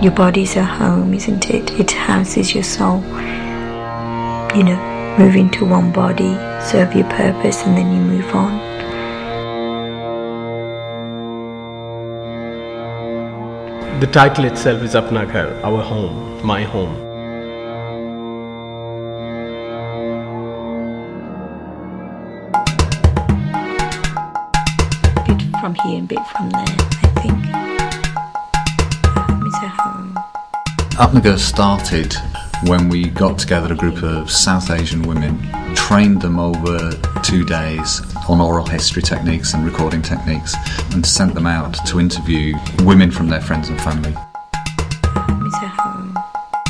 Your body's a home, isn't it? It houses your soul. You know, move into one body, serve your purpose, and then you move on. The title itself is Apna Ghar, our home, my home. Bit from here and bit from there, I think. Home is a home. Apna Ghar started when we got together a group of South Asian women, trained them over 2 days on oral history techniques and recording techniques, and sent them out to interview women from their friends and family. Home is a home.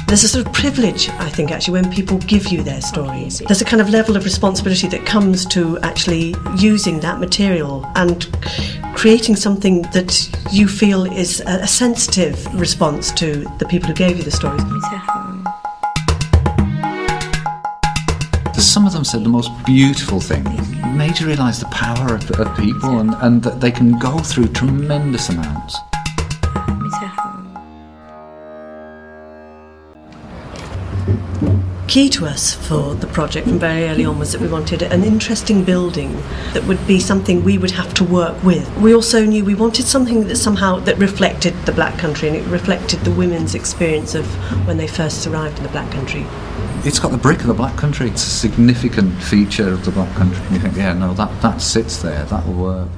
There's a sort of privilege, I think, actually, when people give you their stories. There's a kind of level of responsibility that comes to actually using that material and creating something that you feel is a sensitive response to the people who gave you the stories. Home is a home. Some of them said the most beautiful thing. It made you realise the power of people and that they can go through tremendous amounts. Home is a home. Key to us for the project from very early on was that we wanted an interesting building that would be something we would have to work with. We also knew we wanted something that somehow that reflected the Black Country, and it reflected the women's experience of when they first arrived in the Black Country. It's got the brick of the Black Country. It's a significant feature of the Black Country. And you think, yeah, no, that sits there, that will work.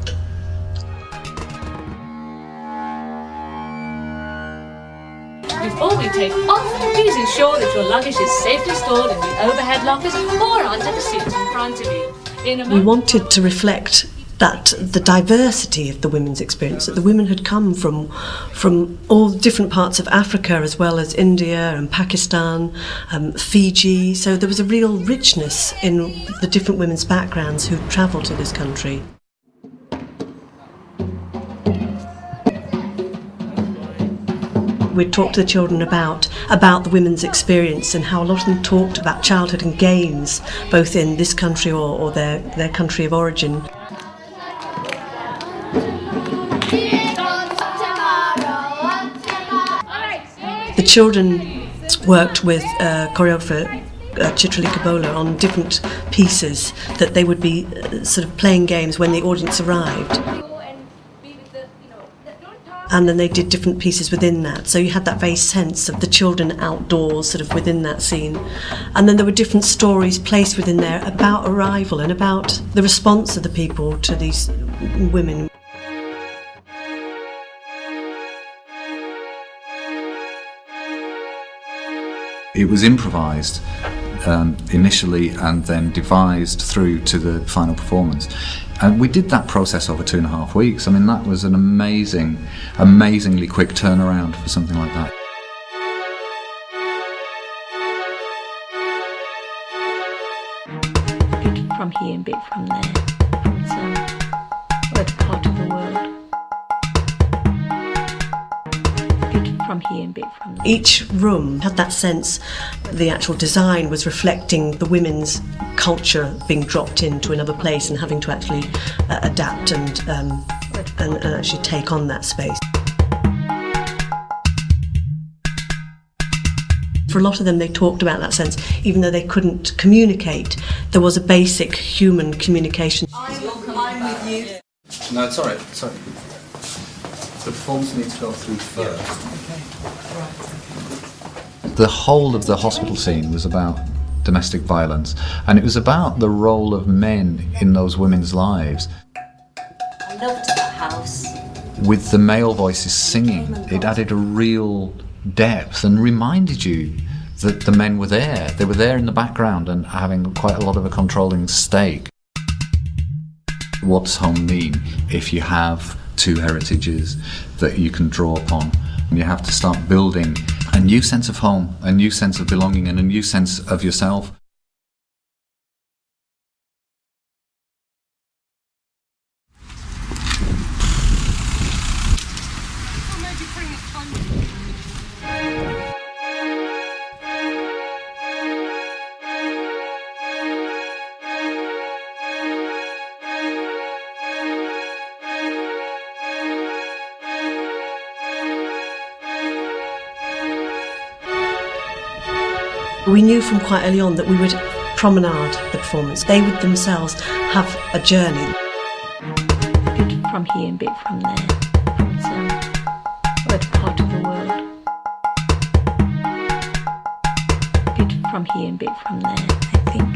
Before we take off, please ensure that your luggage is safely stored in the overhead lockers or under the seat in front of you. We wanted to reflect that the diversity of the women's experience, that the women had come from all different parts of Africa as well as India and Pakistan, Fiji, so there was a real richness in the different women's backgrounds who travelled to this country. We'd talk to the children about the women's experience and how a lot of them talked about childhood and games, both in this country or their country of origin. The children worked with choreographer Chitrali Kabola on different pieces that they would be sort of playing games when the audience arrived. And then they did different pieces within that. So you had that very sense of the children outdoors, sort of within that scene. And then there were different stories placed within there about arrival and about the response of the people to these women. It was improvised initially and then devised through to the final performance. And we did that process over 2.5 weeks. I mean, that was an amazingly quick turnaround for something like that. Bit from here and bit from there, from some other part of the world. Bit from here and bit from there. Each room had that sense. The actual design was reflecting the women's culture being dropped into another place and having to actually adapt and actually take on that space. For a lot of them, they talked about that sense. Even though they couldn't communicate, there was a basic human communication. I'm with you. No, it's all right. Sorry. The performance needs to go through first. Okay. The whole of the hospital scene was about domestic violence, and it was about the role of men in those women's lives. I loved that house. With the male voices singing, it added a real depth and reminded you that the men were there. They were there in the background and having quite a lot of a controlling stake. What's home mean if you have two heritages that you can draw upon? And you have to start building a new sense of home, a new sense of belonging, and a new sense of yourself. We knew from quite early on that we would promenade the performance. They would themselves have a journey. Bit from here and bit from there, from some other part of the world. Bit from here and bit from there, I think.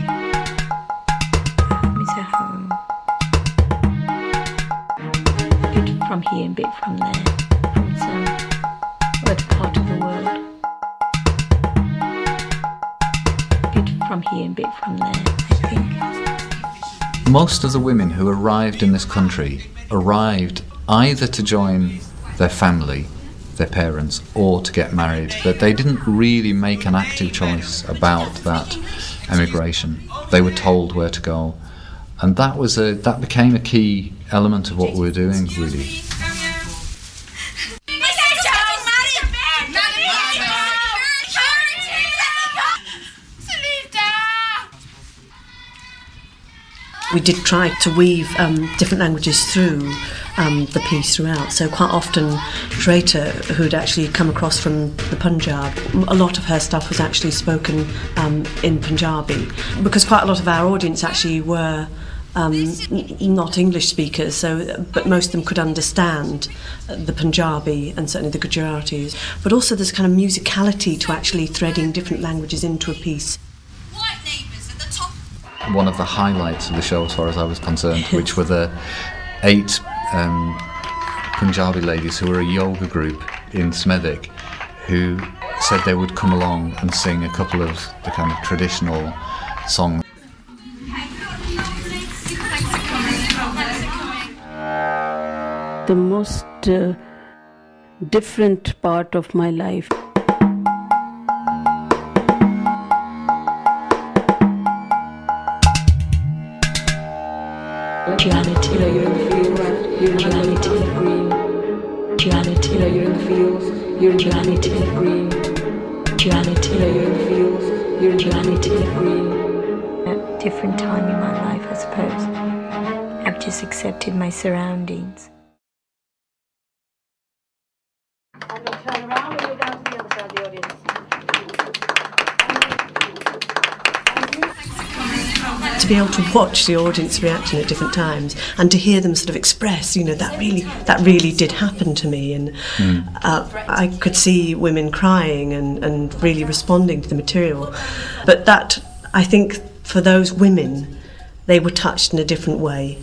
Home is a home. Bit from here and bit from there, from some other part of the world. Bit from here and bit from there, I think. Most of the women who arrived in this country arrived either to join their family, their parents, or to get married. That they didn't really make an active choice about that emigration. They were told where to go, and that became a key element of what we were doing, really. We did try to weave different languages through the piece throughout. So quite often, Shreta, who'd actually come across from the Punjab, a lot of her stuff was actually spoken in Punjabi, because quite a lot of our audience actually were not English speakers, but most of them could understand the Punjabi and certainly the Gujaratis. But also there's kind of musicality to actually threading different languages into a piece. One of the highlights of the show, as far as I was concerned, which were the 8 Punjabi ladies who were a yoga group in Smethwick, who said they would come along and sing a couple of the kind of traditional songs. The most different part of my life. Duality, you're in the field, right? You're duality, green. Duality, you're in the fields, you're duality, green. Duality, you're in the fields, you're duality, green. A different time in my life, I suppose. I've just accepted my surroundings. I'm going to turn around and go down to the other side of the audience. To be able to watch the audience reaction at different times and to hear them sort of express, that really did happen to me, and I could see women crying and really responding to the material. But that, I think, for those women, they were touched in a different way.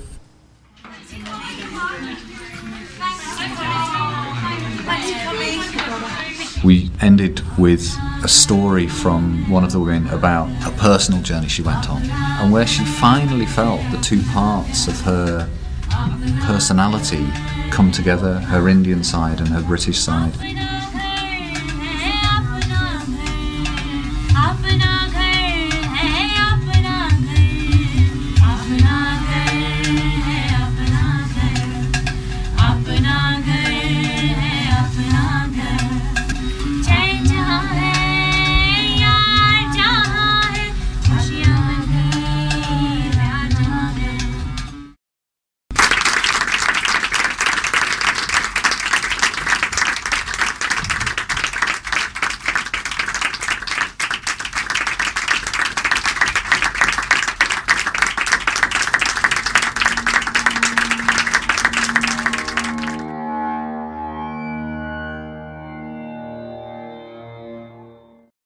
We ended with a story from one of the women about a personal journey she went on, and where she finally felt the two parts of her personality come together, her Indian side and her British side.